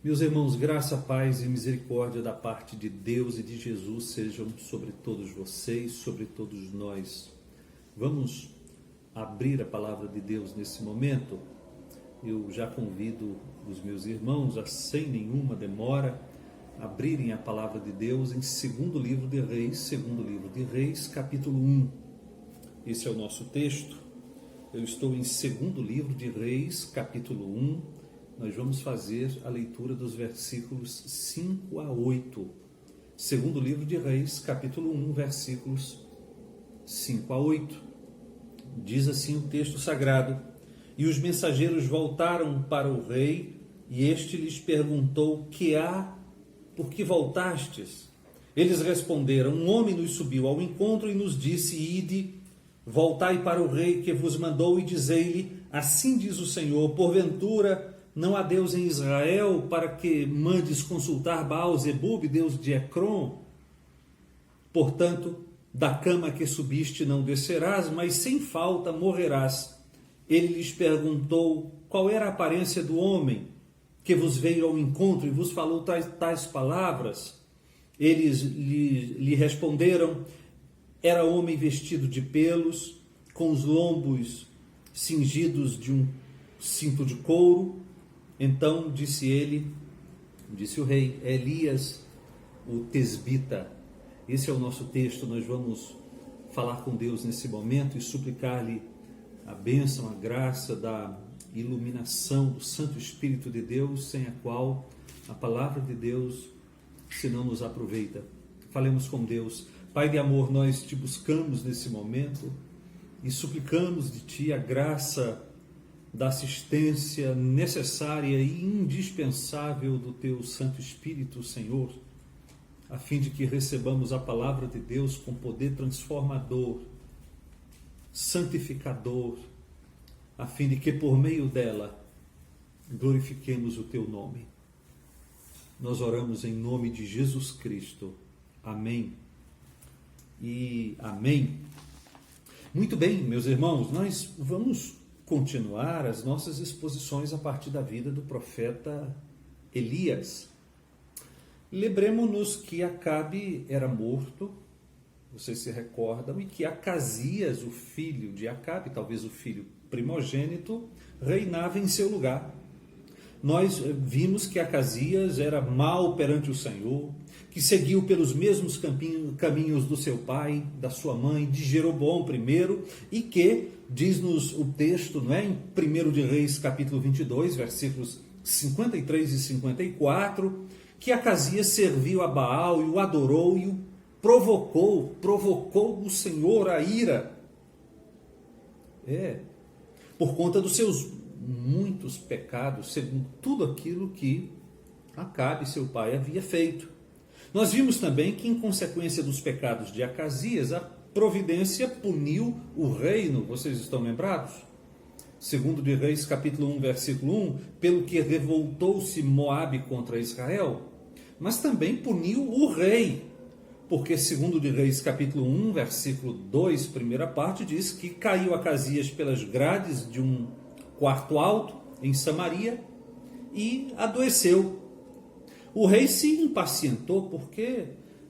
Meus irmãos, graça, paz e misericórdia da parte de Deus e de Jesus sejam sobre todos vocês, sobre todos nós. Vamos abrir a palavra de Deus nesse momento. Eu já convido os meus irmãos a, sem nenhuma demora, abrirem a palavra de Deus em segundo livro de Reis, capítulo 1. Esse é o nosso texto. Eu estou em segundo livro de Reis, capítulo 1. Nós vamos fazer a leitura dos versículos 5 a 8. Segundo livro de Reis, capítulo 1, versículos 5 a 8. Diz assim o texto sagrado: E os mensageiros voltaram para o rei, e este lhes perguntou: Que há? Por que voltastes? Eles responderam: Um homem nos subiu ao encontro e nos disse: Ide, voltai para o rei que vos mandou, e dizei-lhe: Assim diz o Senhor, porventura não há Deus em Israel, para que mandes consultar Baal-zebub, Deus de Ecrom? Portanto, da cama que subiste não descerás, mas sem falta morrerás. Ele lhes perguntou: Qual era a aparência do homem que vos veio ao encontro e vos falou tais palavras? Eles lhe responderam: Era homem vestido de pelos, com os lombos cingidos de um cinto de couro. Então disse o rei: Elias, o tesbita. Esse é o nosso texto. Nós vamos falar com Deus nesse momento e suplicar-lhe a bênção, a graça da iluminação do Santo Espírito de Deus, sem a qual a palavra de Deus se não nos aproveita. Falemos com Deus. Pai de amor, nós te buscamos nesse momento e suplicamos de ti a graça da assistência necessária e indispensável do teu Santo Espírito, Senhor, a fim de que recebamos a palavra de Deus com poder transformador, santificador, a fim de que por meio dela glorifiquemos o teu nome. Nós oramos em nome de Jesus Cristo. Amém e amém. Muito bem, meus irmãos, nós vamos continuar as nossas exposições a partir da vida do profeta Elias. Lembremos-nos que Acabe era morto, vocês se recordam, e que Acasias, o filho de Acabe, talvez o filho primogênito, reinava em seu lugar. Nós vimos que Acasias era mau perante o Senhor, que seguiu pelos mesmos caminhos do seu pai, da sua mãe, de Jeroboão primeiro, e que, diz-nos o texto, não é? Em 1 de Reis, capítulo 22, versículos 53 e 54, que Acasias serviu a Baal e o adorou e o provocou o Senhor a ira. Por conta dos seus muitos pecados, segundo tudo aquilo que Acabe, seu pai, havia feito. Nós vimos também que, em consequência dos pecados de Acasias, a providência puniu o reino. Vocês estão lembrados? Segundo de Reis, capítulo 1, versículo 1, pelo que revoltou-se Moabe contra Israel, mas também puniu o rei, porque segundo de Reis, capítulo 1, versículo 2, primeira parte, diz que caiu Acasias pelas grades de um quarto alto em Samaria e adoeceu. O rei se impacientou porque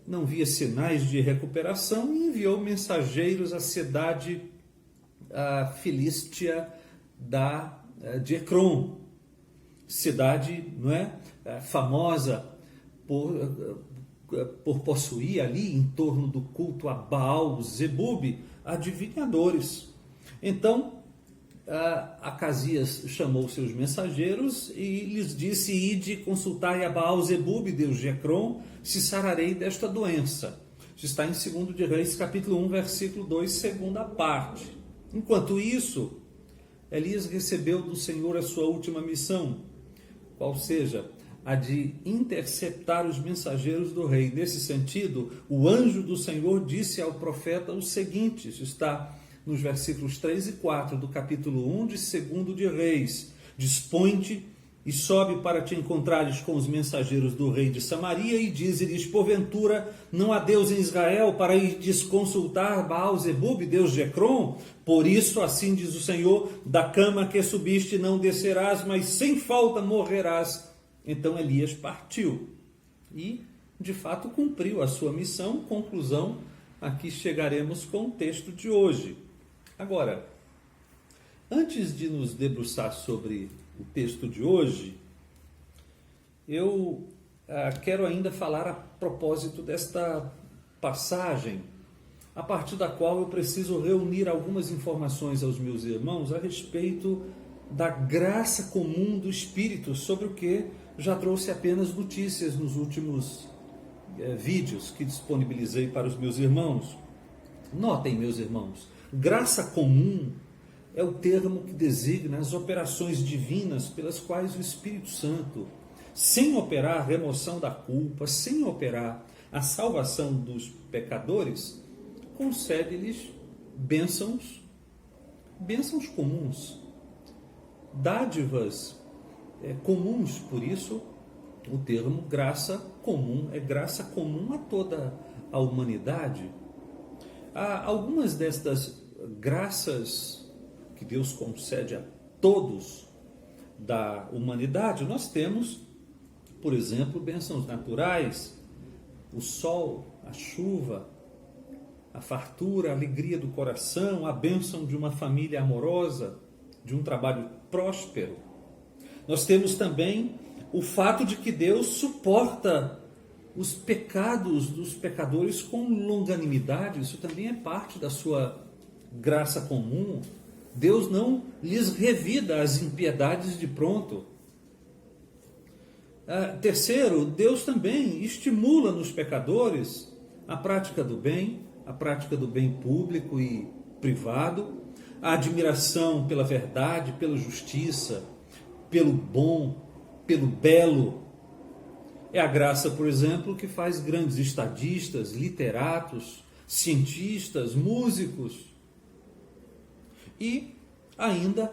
não via sinais de recuperação e enviou mensageiros à cidade filístia de Ecrom, cidade, não é, famosa por possuir ali, em torno do culto a Baal-zebub, adivinhadores. Então, Acasias chamou seus mensageiros e lhes disse: Ide, consultai a Baal-zebub, Deus de Ecrom, se sararei desta doença. Isso está em 2 de Reis, capítulo 1, versículo 2, segunda parte. Enquanto isso, Elias recebeu do Senhor a sua última missão, qual seja, a de interceptar os mensageiros do rei. Nesse sentido, o anjo do Senhor disse ao profeta o seguinte, isso está nos versículos 3 e 4 do capítulo 1 de 2 de Reis: Dispõe-te e sobe para te encontrares com os mensageiros do rei de Samaria e dize-lhes: Porventura não há Deus em Israel para ir consultar Baal-zebub, Deus de Ecrom? Por isso, assim diz o Senhor: da cama que subiste não descerás, mas sem falta morrerás. Então Elias partiu e, de fato, cumpriu a sua missão. Conclusão, aqui chegaremos com o texto de hoje. Agora, antes de nos debruçar sobre o texto de hoje, eu quero ainda falar a propósito desta passagem, a partir da qual eu preciso reunir algumas informações aos meus irmãos a respeito da graça comum do Espírito, sobre o que já trouxe apenas notícias nos últimos vídeos que disponibilizei para os meus irmãos. Notem, meus irmãos, graça comum é o termo que designa as operações divinas pelas quais o Espírito Santo, sem operar a remoção da culpa, sem operar a salvação dos pecadores, concede-lhes bênçãos comuns, dádivas comuns. Por isso, o termo graça comum é graça comum a toda a humanidade. Há algumas destas graças que Deus concede a todos da humanidade. Nós temos, por exemplo, bênçãos naturais, o sol, a chuva, a fartura, a alegria do coração, a bênção de uma família amorosa, de um trabalho próspero. Nós temos também o fato de que Deus suporta os pecados dos pecadores com longanimidade. Isso também é parte da sua graça comum. Deus não lhes revida as impiedades de pronto. Terceiro, Deus também estimula nos pecadores a prática do bem público e privado, a admiração pela verdade, pela justiça, pelo bom, pelo belo. É a graça, por exemplo, que faz grandes estadistas, literatos, cientistas, músicos. E ainda,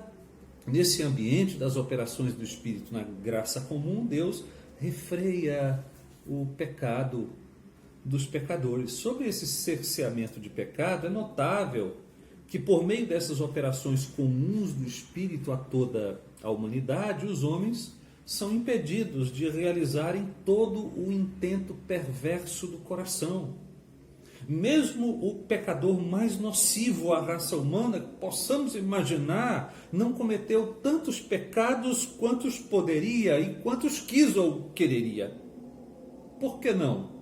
nesse ambiente das operações do Espírito na graça comum, Deus refreia o pecado dos pecadores. Sobre esse cerceamento de pecado, é notável que por meio dessas operações comuns do Espírito a toda a humanidade, os homens são impedidos de realizarem todo o intento perverso do coração. Mesmo o pecador mais nocivo à raça humana, possamos imaginar, não cometeu tantos pecados quantos poderia e quantos quis ou quereria. Por que não?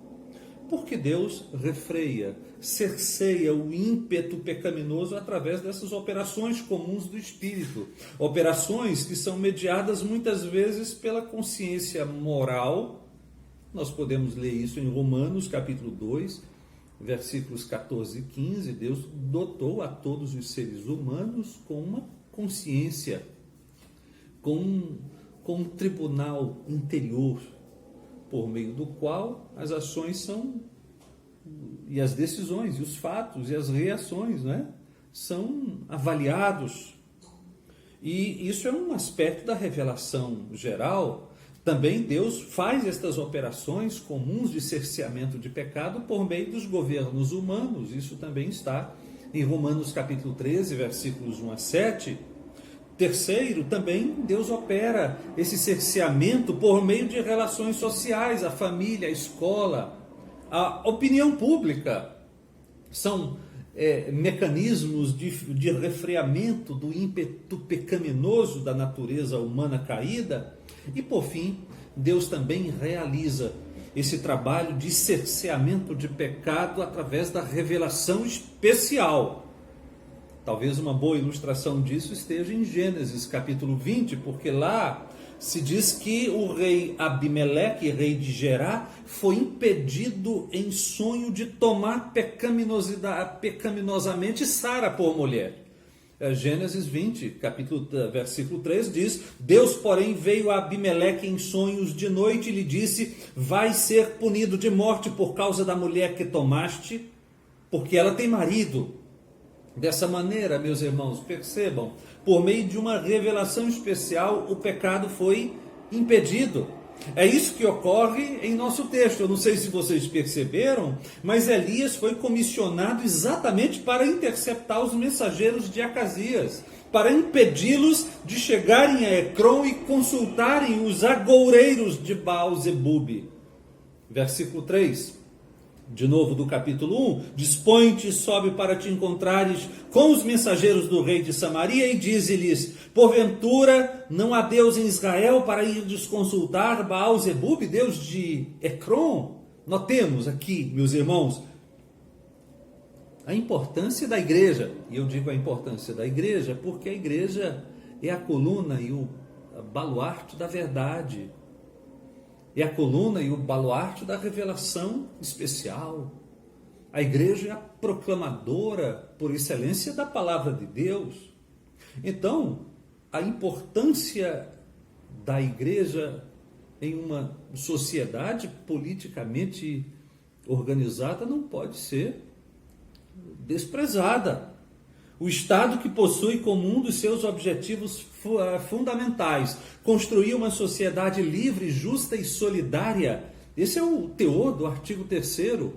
Porque Deus refreia, cerceia o ímpeto pecaminoso através dessas operações comuns do Espírito. Operações que são mediadas muitas vezes pela consciência moral. Nós podemos ler isso em Romanos capítulo 2, versículos 14 e 15. Deus dotou a todos os seres humanos com uma consciência, com um tribunal interior, por meio do qual as ações são, e as decisões, e os fatos, e as reações, são avaliados. E isso é um aspecto da revelação geral. Também Deus faz estas operações comuns de cerceamento de pecado por meio dos governos humanos. Isso também está em Romanos capítulo 13, versículos 1 a 7. Terceiro, também Deus opera esse cerceamento por meio de relações sociais, a família, a escola, a opinião pública. São mecanismos de refreamento do ímpeto pecaminoso da natureza humana caída. E por fim, Deus também realiza esse trabalho de cerceamento de pecado através da revelação especial. Talvez uma boa ilustração disso esteja em Gênesis capítulo 20, porque lá se diz que o rei Abimeleque, rei de Gerá, foi impedido em sonho de tomar pecaminosamente Sara por mulher. Gênesis 20, versículo 3 diz: Deus, porém, veio a Abimeleque em sonhos de noite e lhe disse: vai ser punido de morte por causa da mulher que tomaste, porque ela tem marido. Dessa maneira, meus irmãos, percebam, por meio de uma revelação especial, o pecado foi impedido. É isso que ocorre em nosso texto. Eu não sei se vocês perceberam, mas Elias foi comissionado exatamente para interceptar os mensageiros de Acasias. para impedi-los de chegarem a Ecrom e consultarem os agoureiros de Baal-zebub. Versículo 3, de novo do capítulo 1, dispõe-te e sobe para te encontrares com os mensageiros do rei de Samaria e dize-lhes, porventura não há Deus em Israel para ir consultar Baal-zebub, Deus de Ecrom? Notemos aqui, meus irmãos, a importância da igreja. E eu digo a importância da igreja porque a igreja é a coluna e o baluarte da verdade. É a coluna e o baluarte da revelação especial. A igreja é a proclamadora por excelência da palavra de Deus. Então, a importância da igreja em uma sociedade politicamente organizada não pode ser desprezada. O Estado que possui como um dos seus objetivos fundamentais construir uma sociedade livre, justa e solidária. Esse é o teor do artigo 3º,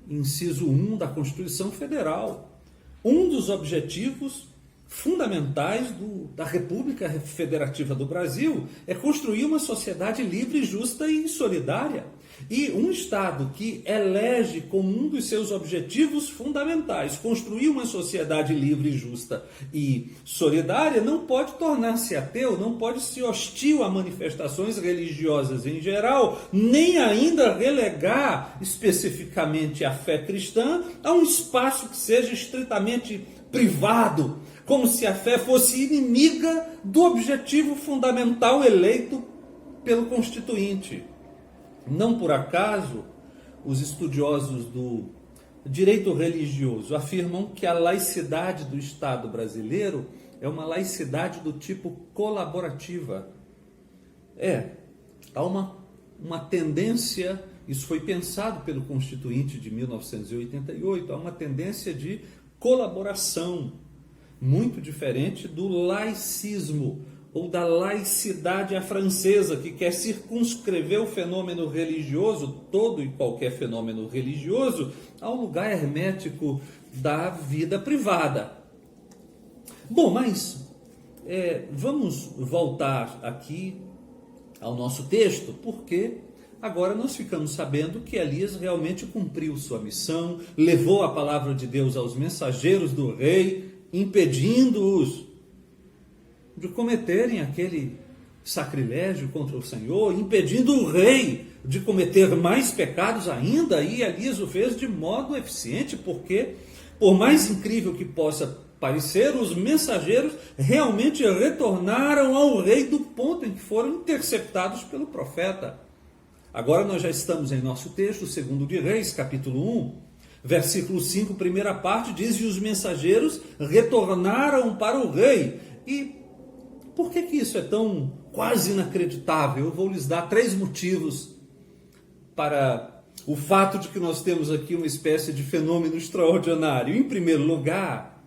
inciso 1 da Constituição Federal. Um dos objetivos fundamentais da República Federativa do Brasil é construir uma sociedade livre, justa e solidária. E um Estado que elege como um dos seus objetivos fundamentais construir uma sociedade livre, justa e solidária não pode tornar-se ateu, não pode ser hostil a manifestações religiosas em geral, nem ainda relegar especificamente a fé cristã a um espaço que seja estritamente privado, como se a fé fosse inimiga do objetivo fundamental eleito pelo Constituinte. Não por acaso, os estudiosos do direito religioso afirmam que a laicidade do Estado brasileiro é uma laicidade do tipo colaborativa. Há uma tendência, isso foi pensado pelo Constituinte de 1988, há uma tendência de colaboração, muito diferente do laicismo, ou da laicidade à francesa, que quer circunscrever o fenômeno religioso, todo e qualquer fenômeno religioso, ao lugar hermético da vida privada. Bom, mas vamos voltar aqui ao nosso texto, porque agora nós ficamos sabendo que Elias realmente cumpriu sua missão, levou a palavra de Deus aos mensageiros do rei, impedindo-os de cometerem aquele sacrilégio contra o Senhor, impedindo o rei de cometer mais pecados ainda, e Elias o fez de modo eficiente, porque, por mais incrível que possa parecer, os mensageiros realmente retornaram ao rei do ponto em que foram interceptados pelo profeta. Agora nós já estamos em nosso texto, 2 de Reis, capítulo 1, versículo 5, primeira parte, diz: e os mensageiros retornaram para o rei. E por que isso é tão quase inacreditável? Eu vou lhes dar 3 motivos para o fato de que nós temos aqui uma espécie de fenômeno extraordinário. Em primeiro lugar,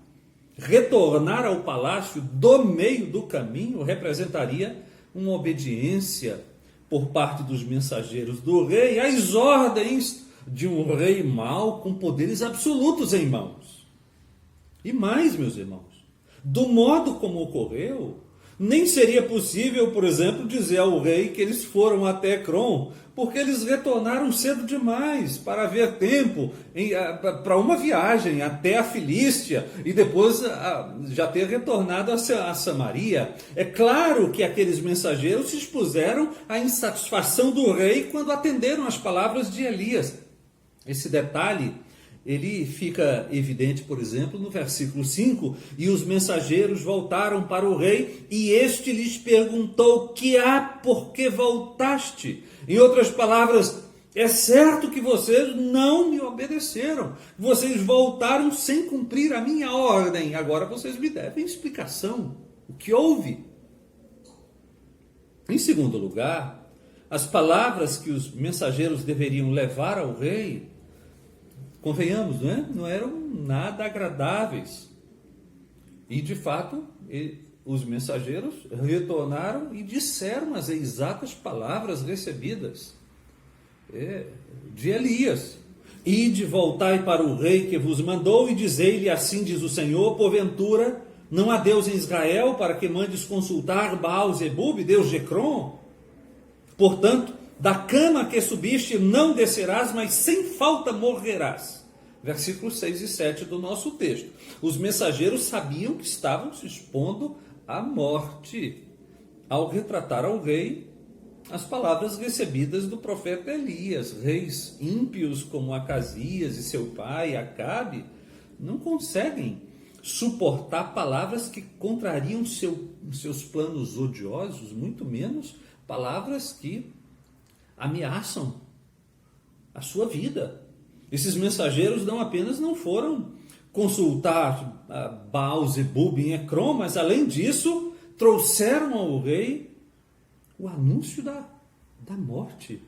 retornar ao palácio do meio do caminho representaria uma obediência por parte dos mensageiros do rei às ordens de um rei mau com poderes absolutos em mãos. E mais, meus irmãos, do modo como ocorreu, nem seria possível, por exemplo, dizer ao rei que eles foram até Ecrom, porque eles retornaram cedo demais para haver tempo para uma viagem até a Filístia e depois já ter retornado a Samaria. É claro que aqueles mensageiros se expuseram à insatisfação do rei quando atenderam às palavras de Elias. Esse detalhe ele fica evidente, por exemplo, no versículo 5, e os mensageiros voltaram para o rei, e este lhes perguntou: que há, por que voltaste? Em outras palavras, é certo que vocês não me obedeceram, vocês voltaram sem cumprir a minha ordem, agora vocês me devem explicação, o que houve? Em segundo lugar, as palavras que os mensageiros deveriam levar ao rei, convenhamos, não eram nada agradáveis. E, de fato, os mensageiros retornaram e disseram as exatas palavras recebidas de Elias. Ide, voltai para o rei que vos mandou e dizei-lhe: assim diz o Senhor, porventura Não há Deus em Israel para que mandes consultar Baal-zebub, Deus de Ecrom? Portanto, da cama que subiste não descerás, mas sem falta morrerás. Versículos 6 e 7 do nosso texto. Os mensageiros sabiam que estavam se expondo à morte ao retratar ao rei as palavras recebidas do profeta Elias. Reis ímpios como Acasias e seu pai Acabe não conseguem suportar palavras que contrariam seus planos odiosos, muito menos palavras que ameaçam a sua vida. Esses mensageiros não foram consultar Baal-zebub em Ecrom, mas além disso, trouxeram ao rei o anúncio da morte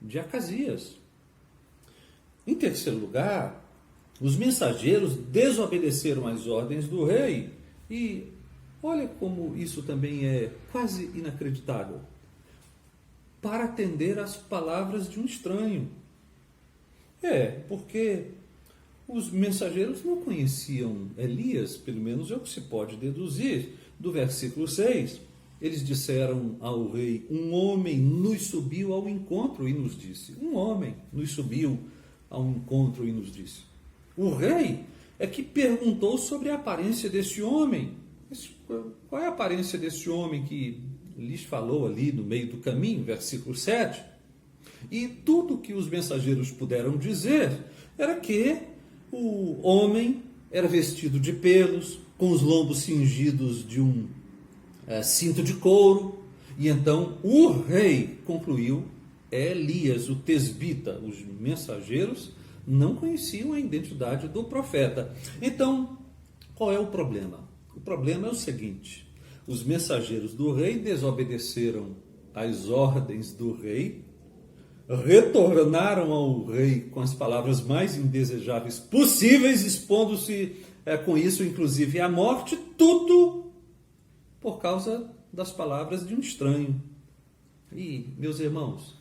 de Acasias. Em terceiro lugar, os mensageiros desobedeceram às ordens do rei e olha como isso também é quase inacreditável. Para atender às palavras de um estranho. Porque os mensageiros não conheciam Elias, pelo menos é o que se pode deduzir do versículo 6. Eles disseram ao rei: um homem nos subiu ao encontro e nos disse. Um homem nos subiu ao encontro e nos disse. O rei é que perguntou sobre a aparência desse homem. Qual é a aparência desse homem que lhes falou ali no meio do caminho, versículo 7? E tudo que os mensageiros puderam dizer era que o homem era vestido de pelos, com os lombos cingidos de um cinto de couro. E então o rei concluiu: é Elias, o tesbita. Os mensageiros não conheciam a identidade do profeta. Então, qual é o problema? O problema é o seguinte: os mensageiros do rei desobedeceram às ordens do rei, retornaram ao rei com as palavras mais indesejáveis possíveis, expondo-se com isso, inclusive, à morte, tudo por causa das palavras de um estranho. E, meus irmãos,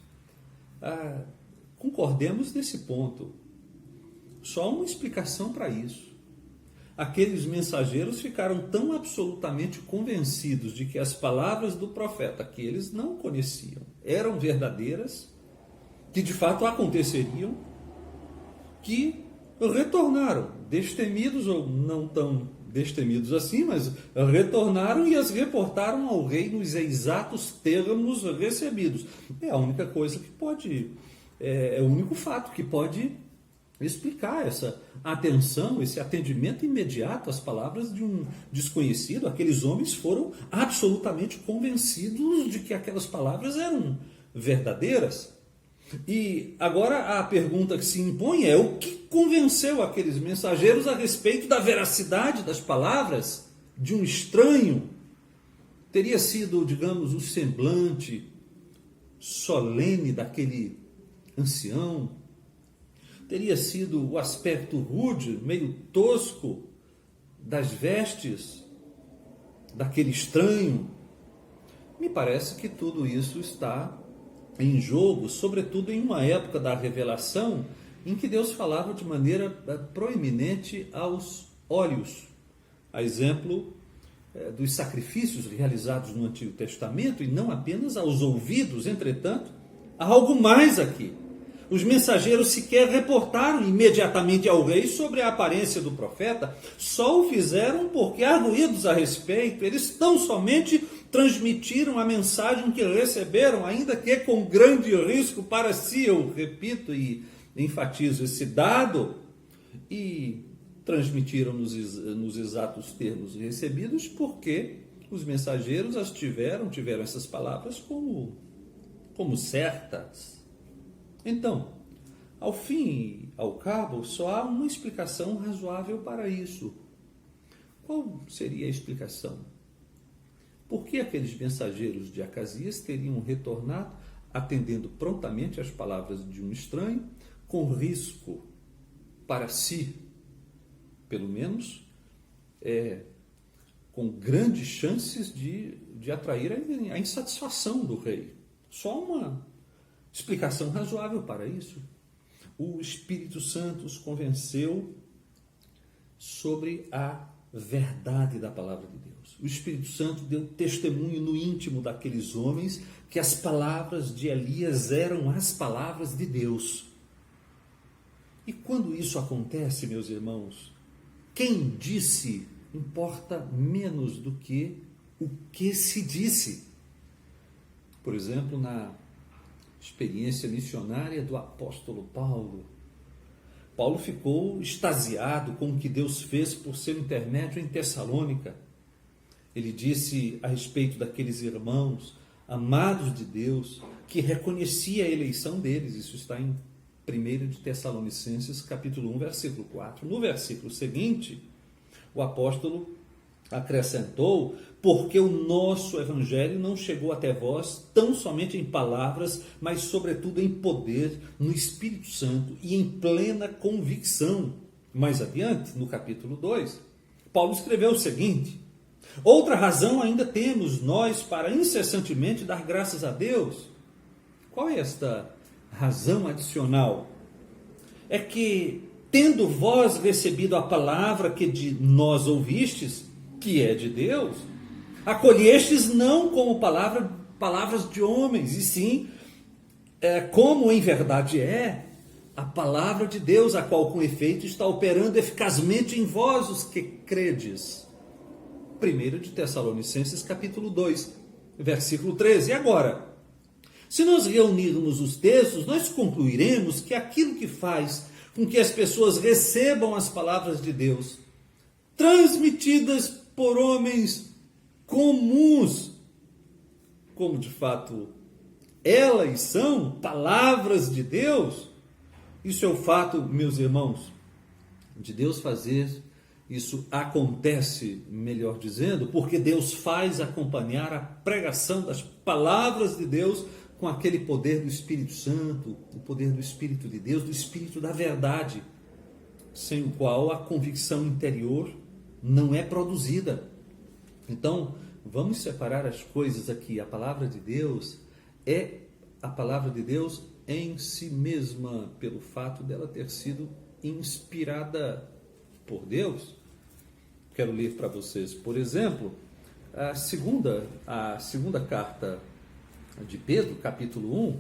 concordemos nesse ponto. Só uma explicação para isso. Aqueles mensageiros ficaram tão absolutamente convencidos de que as palavras do profeta, que eles não conheciam, eram verdadeiras, que de fato aconteceriam, que retornaram, destemidos ou não tão destemidos assim, mas retornaram e as reportaram ao rei nos exatos termos recebidos. É a única coisa que pode, é o único fato que pode explicar essa atenção, esse atendimento imediato às palavras de um desconhecido. Aqueles homens foram absolutamente convencidos de que aquelas palavras eram verdadeiras. E agora a pergunta que se impõe é: o que convenceu aqueles mensageiros a respeito da veracidade das palavras de um estranho? Teria sido, digamos, o semblante solene daquele ancião? Teria sido o aspecto rude, meio tosco, das vestes daquele estranho? Me parece que tudo isso está em jogo, sobretudo em uma época da revelação, em que Deus falava de maneira proeminente aos olhos. A exemplo dos sacrifícios realizados no Antigo Testamento, e não apenas aos ouvidos. Entretanto, há algo mais aqui. Os mensageiros sequer reportaram imediatamente ao rei sobre a aparência do profeta, só o fizeram porque, arguídos a respeito, eles tão somente transmitiram a mensagem que receberam, ainda que com grande risco para si, eu repito e enfatizo esse dado, e transmitiram nos exatos termos recebidos, porque os mensageiros as tiveram essas palavras como certas. Então, ao fim e ao cabo, só há uma explicação razoável para isso. Qual seria a explicação? Por que aqueles mensageiros de Acasias teriam retornado, atendendo prontamente às palavras de um estranho, com risco para si, pelo menos, com grandes chances de atrair a insatisfação do rei? Só uma explicação razoável para isso. O Espírito Santo os convenceu sobre a verdade da palavra de Deus. O Espírito Santo deu testemunho no íntimo daqueles homens que as palavras de Elias eram as palavras de Deus. E quando isso acontece, meus irmãos, quem disse importa menos do que o que se disse. Por exemplo, na experiência missionária do apóstolo Paulo, Paulo ficou extasiado com o que Deus fez por seu intermédio em Tessalônica. Ele disse a respeito daqueles irmãos amados de Deus, que reconhecia a eleição deles. Isso está em 1 de Tessalonicenses, capítulo 1, versículo 4. No versículo seguinte, o apóstolo acrescentou: porque o nosso evangelho não chegou até vós tão somente em palavras, mas sobretudo em poder, no Espírito Santo e em plena convicção. Mais adiante, no capítulo 2, Paulo escreveu o seguinte: outra razão ainda temos nós para incessantemente dar graças a Deus. Qual é esta razão adicional? É que, tendo vós recebido a palavra que de nós ouvistes, que é de Deus, acolhestes não como palavras de homens, e sim, como em verdade a palavra de Deus, a qual com efeito está operando eficazmente em vós os que credes. 1 de Tessalonicenses capítulo 2, versículo 13. E agora, se nós reunirmos os textos, nós concluiremos que aquilo que faz com que as pessoas recebam as palavras de Deus, transmitidas por homens comuns, como de fato elas são palavras de Deus, isso é o fato, meus irmãos, de Deus fazer. Isso acontece, melhor dizendo, porque Deus faz acompanhar a pregação das palavras de Deus com aquele poder do Espírito Santo, o poder do Espírito de Deus, do Espírito da verdade, sem o qual a convicção interior não é produzida. Então, vamos separar as coisas aqui. A palavra de Deus é a palavra de Deus em si mesma, pelo fato dela ter sido inspirada por Deus. Quero ler para vocês, por exemplo, a segunda carta de Pedro, capítulo 1,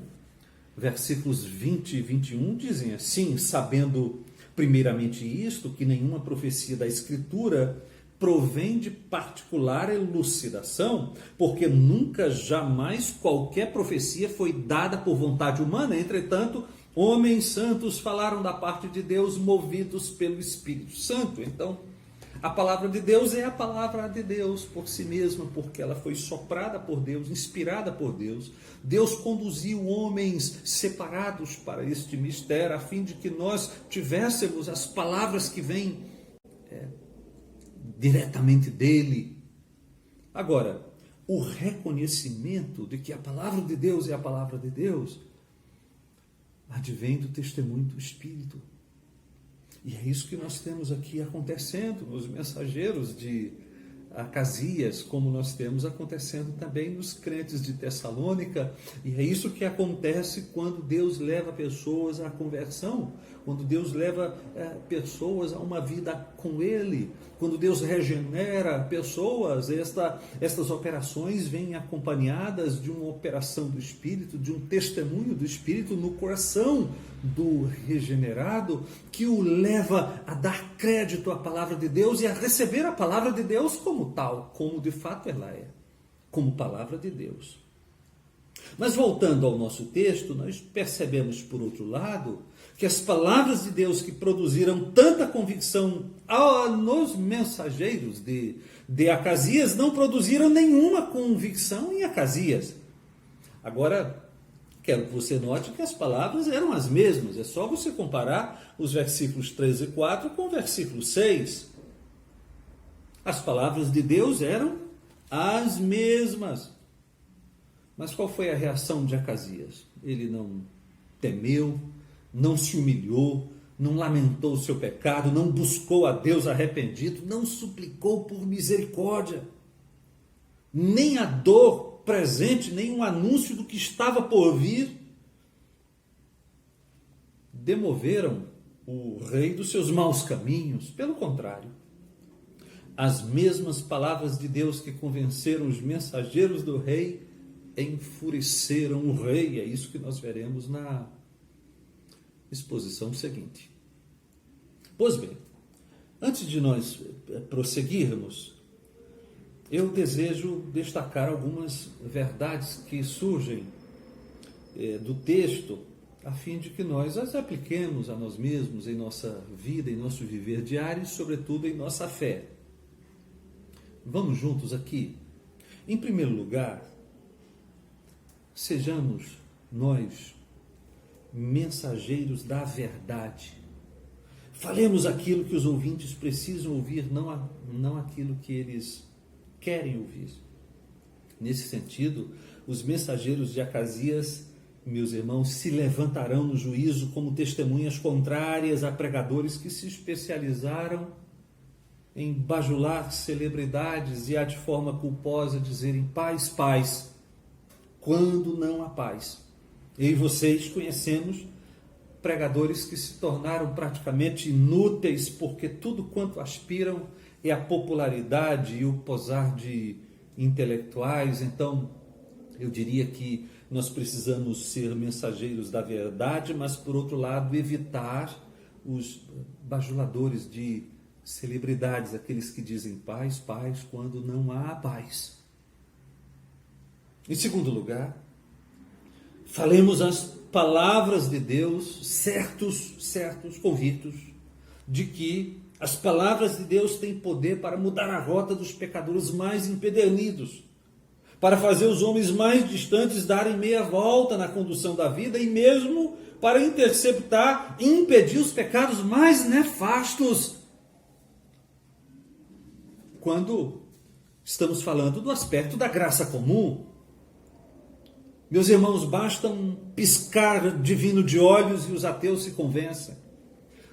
versículos 20 e 21, dizem assim: sabendo primeiramente isto, que nenhuma profecia da Escritura provém de particular elucidação, porque nunca, jamais, qualquer profecia foi dada por vontade humana. Entretanto, homens santos falaram da parte de Deus, movidos pelo Espírito Santo. Então, a palavra de Deus é a palavra de Deus por si mesma, porque ela foi soprada por Deus, inspirada por Deus. Deus conduziu homens separados para este mistério, a fim de que nós tivéssemos as palavras que vêm diretamente dele. Agora, o reconhecimento de que a palavra de Deus é a palavra de Deus advém do testemunho do Espírito. E é isso que nós temos aqui acontecendo nos mensageiros de Acasias, como nós temos acontecendo também nos crentes de Tessalônica. E é isso que acontece quando Deus leva pessoas à conversão, quando Deus leva pessoas a uma vida com Ele, quando Deus regenera pessoas. Estas operações vêm acompanhadas de uma operação do Espírito, de um testemunho do Espírito no coração do regenerado, que o leva a dar crédito à palavra de Deus e a receber a palavra de Deus como tal, como de fato ela é, como palavra de Deus. Mas voltando ao nosso texto, nós percebemos, por outro lado, que as palavras de Deus que produziram tanta convicção nos mensageiros de Acasias não produziram nenhuma convicção em Acasias. Agora, quero que você note que as palavras eram as mesmas. É só você comparar os versículos 3 e 4 com o versículo 6. As palavras de Deus eram as mesmas. Mas qual foi a reação de Acasias? Ele não temeu, não se humilhou, não lamentou o seu pecado, não buscou a Deus arrependido, não suplicou por misericórdia. Nem a dor presente, nem um anúncio do que estava por vir demoveram o rei dos seus maus caminhos. Pelo contrário, as mesmas palavras de Deus que convenceram os mensageiros do rei enfureceram o rei. É isso que nós veremos na exposição seguinte. Pois bem, antes de nós prosseguirmos, eu desejo destacar algumas verdades que surgem do texto, a fim de que nós as apliquemos a nós mesmos em nossa vida, em nosso viver diário e, sobretudo, em nossa fé. Vamos juntos aqui? Em primeiro lugar, sejamos nós mensageiros da verdade. Falemos aquilo que os ouvintes precisam ouvir, não aquilo que eles querem ouvir. Nesse sentido, os mensageiros de Acasias, meus irmãos, se levantarão no juízo como testemunhas contrárias a pregadores que se especializaram em bajular celebridades e a de forma culposa dizerem paz, paz, quando não há paz. Eu e vocês conhecemos pregadores que se tornaram praticamente inúteis porque tudo quanto aspiram é a popularidade e o posar de intelectuais. Então, eu diria que nós precisamos ser mensageiros da verdade, mas, por outro lado, evitar os bajuladores de celebridades, aqueles que dizem paz, paz, quando não há paz. Em segundo lugar, falemos as palavras de Deus, certos, convictos, de que as palavras de Deus têm poder para mudar a rota dos pecadores mais empedernidos, para fazer os homens mais distantes darem meia volta na condução da vida e mesmo para interceptar e impedir os pecados mais nefastos. Quando estamos falando do aspecto da graça comum, meus irmãos, basta um piscar divino de olhos e os ateus se convencem.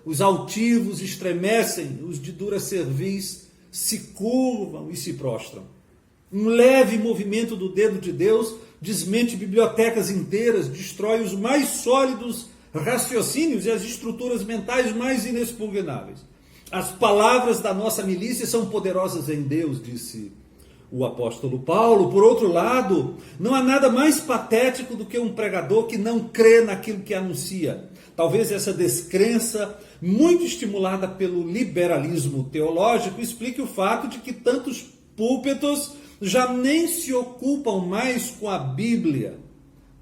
Os altivos estremecem, os de dura cerviz se curvam e se prostram. Um leve movimento do dedo de Deus desmente bibliotecas inteiras, destrói os mais sólidos raciocínios e as estruturas mentais mais inexpugnáveis. As palavras da nossa milícia são poderosas em Deus, disse o apóstolo Paulo. Por outro lado, não há nada mais patético do que um pregador que não crê naquilo que anuncia. Talvez essa descrença, muito estimulada pelo liberalismo teológico, explique o fato de que tantos púlpitos já nem se ocupam mais com a Bíblia,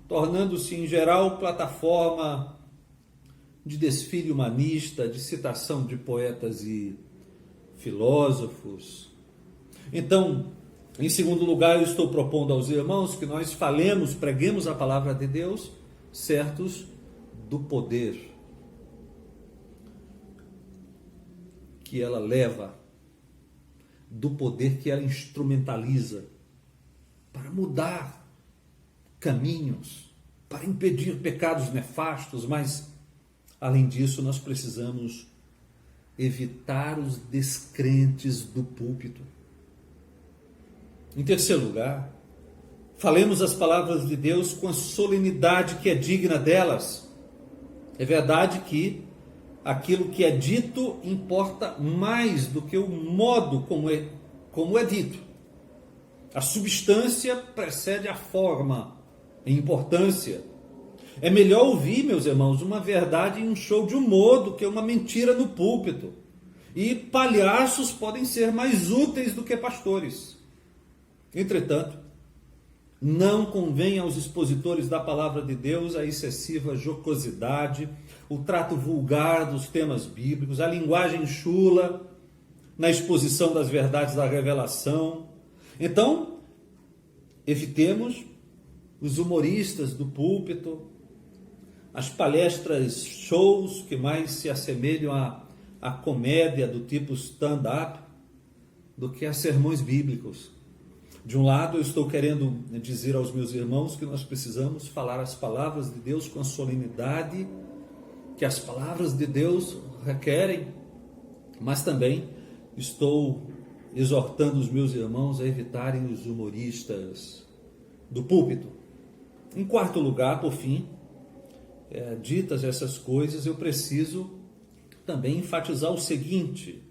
tornando-se em geral plataforma de desfile humanista, de citação de poetas e filósofos. Então, em segundo lugar, eu estou propondo aos irmãos que nós falemos, preguemos a palavra de Deus, certos do poder que ela leva, do poder que ela instrumentaliza para mudar caminhos, para impedir pecados nefastos, mas, além disso, nós precisamos evitar os descrentes do púlpito. Em terceiro lugar, falemos as palavras de Deus com a solenidade que é digna delas. É verdade que aquilo que é dito importa mais do que o modo como é dito. A substância precede a forma em importância. É melhor ouvir, meus irmãos, uma verdade em um show de humor do que uma mentira no púlpito. E palhaços podem ser mais úteis do que pastores. Entretanto, não convém aos expositores da palavra de Deus a excessiva jocosidade, o trato vulgar dos temas bíblicos, a linguagem chula na exposição das verdades da revelação. Então, evitemos os humoristas do púlpito, as palestras shows que mais se assemelham à comédia do tipo stand-up do que a sermões bíblicos. De um lado, eu estou querendo dizer aos meus irmãos que nós precisamos falar as palavras de Deus com a solenidade que as palavras de Deus requerem, mas também estou exortando os meus irmãos a evitarem os humoristas do púlpito. Em quarto lugar, por fim, ditas essas coisas, eu preciso também enfatizar o seguinte: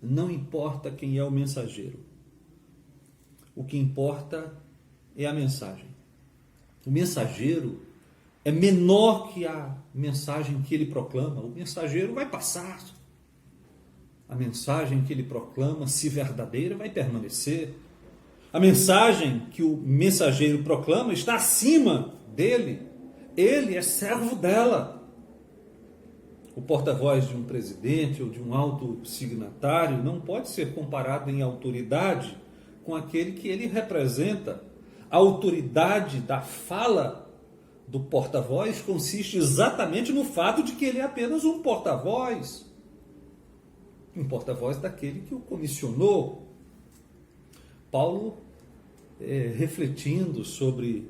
não importa quem é o mensageiro. O que importa é a mensagem. O mensageiro é menor que a mensagem que ele proclama. O mensageiro vai passar. A mensagem que ele proclama, se verdadeira, vai permanecer. A mensagem que o mensageiro proclama está acima dele. Ele é servo dela. O porta-voz de um presidente ou de um alto signatário não pode ser comparado em autoridade com aquele que ele representa. A autoridade da fala do porta-voz consiste exatamente no fato de que ele é apenas um porta-voz. Um porta-voz daquele que o comissionou. Paulo, refletindo sobre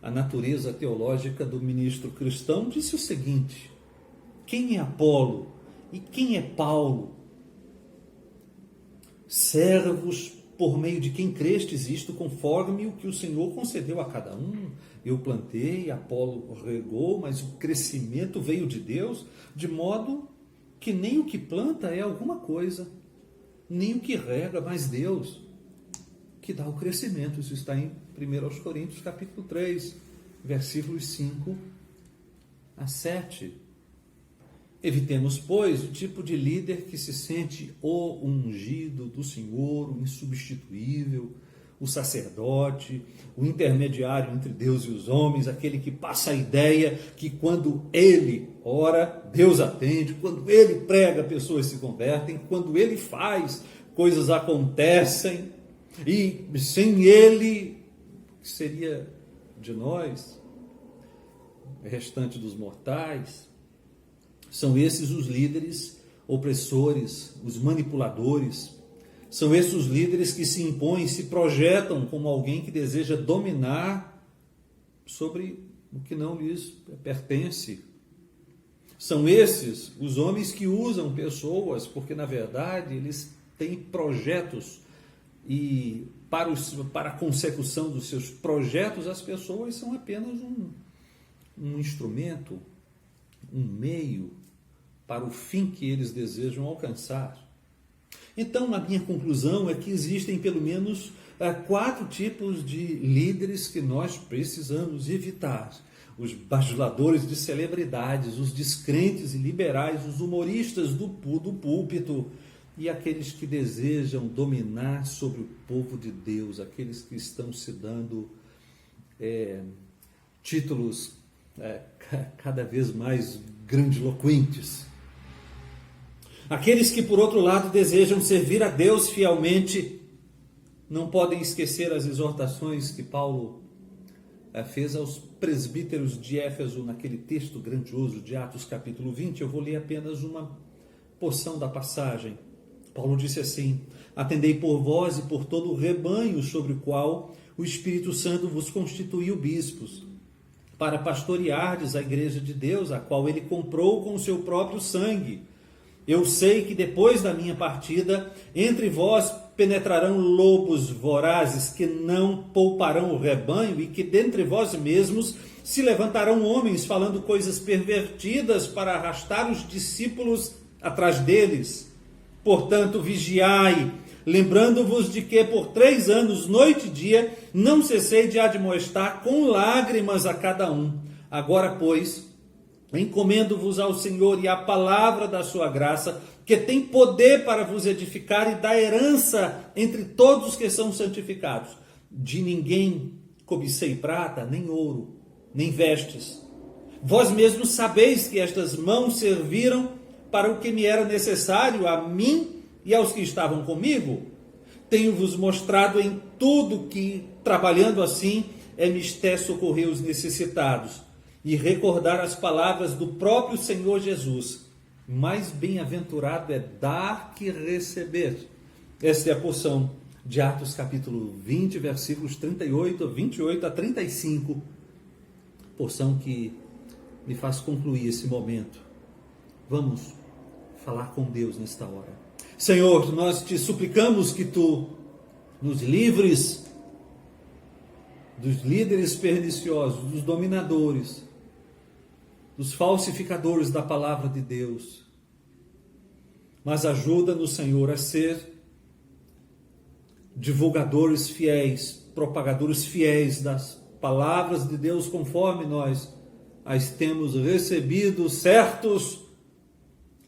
a natureza teológica do ministro cristão, disse o seguinte: quem é Apolo e quem é Paulo? Servos por meio de quem crestes, isto conforme o que o Senhor concedeu a cada um. Eu plantei, Apolo regou, mas o crescimento veio de Deus, de modo que nem o que planta é alguma coisa, nem o que rega, mas Deus que dá o crescimento. Isso está em 1 Coríntios capítulo 3, versículos 5 a 7. Evitemos, pois, o tipo de líder que se sente o ungido do Senhor, o insubstituível, o sacerdote, o intermediário entre Deus e os homens, aquele que passa a ideia que quando ele ora, Deus atende, quando ele prega, pessoas se convertem, quando ele faz, coisas acontecem, e sem ele, o que seria de nós, restante dos mortais? São esses os líderes opressores, os manipuladores. São esses os líderes que se impõem, se projetam como alguém que deseja dominar sobre o que não lhes pertence. São esses os homens que usam pessoas, porque na verdade eles têm projetos e para a consecução dos seus projetos as pessoas são apenas um instrumento, um meio para o fim que eles desejam alcançar. Então, a minha conclusão é que existem pelo menos 4 tipos de líderes que nós precisamos evitar: os bajuladores de celebridades, os descrentes e liberais, os humoristas do púlpito e aqueles que desejam dominar sobre o povo de Deus, aqueles que estão se dando títulos cada vez mais grandiloquentes. Aqueles que, por outro lado, desejam servir a Deus fielmente, não podem esquecer as exortações que Paulo fez aos presbíteros de Éfeso, naquele texto grandioso de Atos capítulo 20. Eu vou ler apenas uma porção da passagem. Paulo disse assim: atendei por vós e por todo o rebanho sobre o qual o Espírito Santo vos constituiu bispos, para pastoreardes a igreja de Deus, a qual ele comprou com o seu próprio sangue. Eu sei que depois da minha partida, entre vós penetrarão lobos vorazes que não pouparão o rebanho, e que dentre vós mesmos se levantarão homens falando coisas pervertidas para arrastar os discípulos atrás deles. Portanto, vigiai, lembrando-vos de que por 3 anos, noite e dia, não cessei de admoestar com lágrimas a cada um. Agora, pois, encomendo-vos ao Senhor e à palavra da sua graça, que tem poder para vos edificar e dar herança entre todos os que são santificados. De ninguém cobicei prata, nem ouro, nem vestes. Vós mesmos sabeis que estas mãos serviram para o que me era necessário, a mim e aos que estavam comigo. Tenho-vos mostrado em tudo que, trabalhando assim, é mister socorrer os necessitados e recordar as palavras do próprio Senhor Jesus: mais bem-aventurado é dar que receber. Esta é a porção de Atos capítulo 20, versículos 28 a 35, porção que me faz concluir esse momento. Vamos falar com Deus nesta hora. Senhor, nós te suplicamos que tu nos livres dos líderes perniciosos, dos dominadores, dos falsificadores da palavra de Deus. mas ajuda-nos, Senhor, a ser divulgadores fiéis, propagadores fiéis das palavras de Deus conforme nós as temos recebido, certos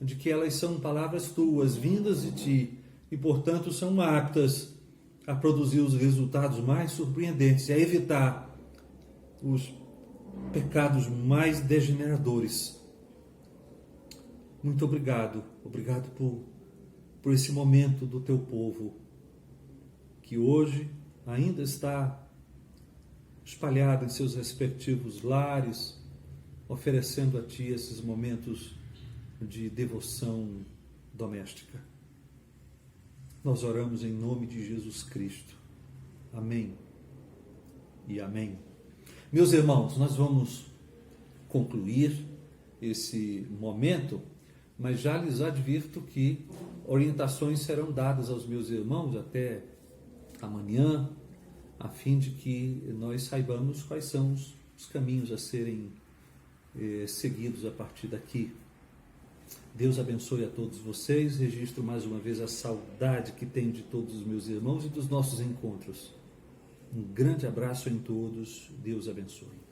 de que elas são palavras tuas, vindas de ti, e portanto são aptas a produzir os resultados mais surpreendentes e a evitar os pecados mais degeneradores. Muito obrigado por esse momento do teu povo, que hoje ainda está espalhado em seus respectivos lares, oferecendo a ti esses momentos de devoção doméstica. Nós oramos em nome de Jesus Cristo. Amém e amém. Meus irmãos, nós vamos concluir esse momento, mas já lhes advirto que orientações serão dadas aos meus irmãos até amanhã, a fim de que nós saibamos quais são os caminhos a serem seguidos a partir daqui. Deus abençoe a todos vocês. Registro mais uma vez a saudade que tenho de todos os meus irmãos e dos nossos encontros. Um grande abraço em todos. Deus abençoe.